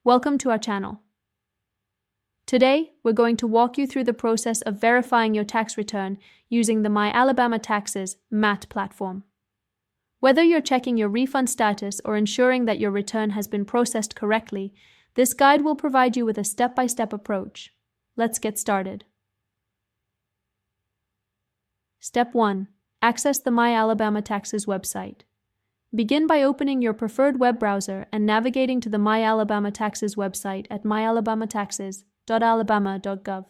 Welcome to our channel. Today, we're going to walk you through the process of verifying your tax return using the myalabamataxes.alabama.gov platform. Whether you're checking your refund status or ensuring that your return has been processed correctly, this guide will provide you with a step-by-step approach. Let's get started. Step 1. Access the myalabamataxes website. Begin by opening your preferred web browser and navigating to the myalabamataxes website at myalabamataxes.alabama.gov.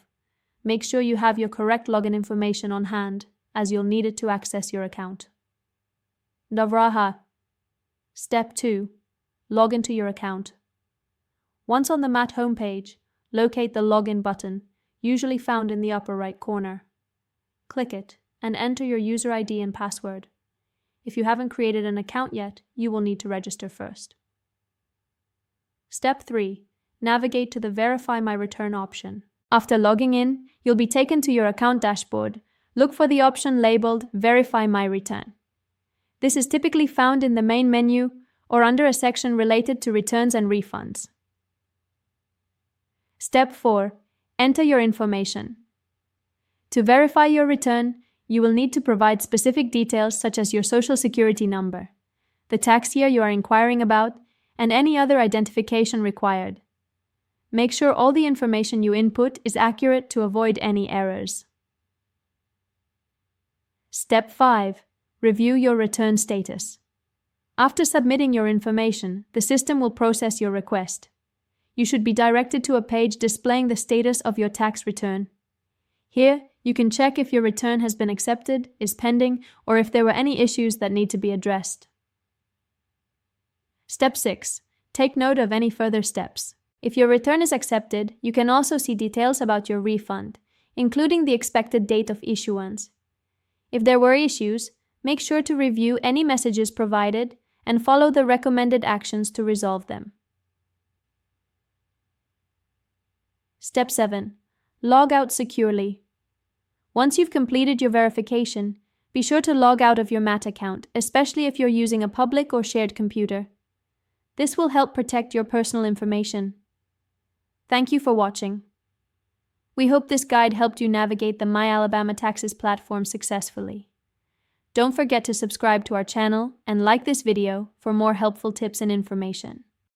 Make sure you have your correct login information on hand, as you'll need it to access your account. Davraha. Step 2. Log into your account. Once on the MAT homepage, locate the Login button, usually found in the upper right corner. Click it and enter your user ID and password. If you haven't created an account yet, you will need to register first. Step 3. Navigate to the Verify My Return option. After logging in, you'll be taken to your account dashboard. Look for the option labeled Verify My Return. This is typically found in the main menu or under a section related to returns and refunds. Step 4. Enter your information. To verify your return, you will need to provide specific details such as your Social Security number, the tax year you are inquiring about, and any other identification required. Make sure all the information you input is accurate to avoid any errors. Step 5. Review your return status. After submitting your information, the system will process your request. You should be directed to a page displaying the status of your tax return. Here, you can check if your return has been accepted, is pending, or if there were any issues that need to be addressed. Step 6. Take note of any further steps. If your return is accepted, you can also see details about your refund, including the expected date of issuance. If there were issues, make sure to review any messages provided and follow the recommended actions to resolve them. Step 7. Log out securely. Once you've completed your verification, be sure to log out of your MAT account, especially if you're using a public or shared computer. This will help protect your personal information. Thank you for watching. We hope this guide helped you navigate the myalabamataxes platform successfully. Don't forget to subscribe to our channel and like this video for more helpful tips and information.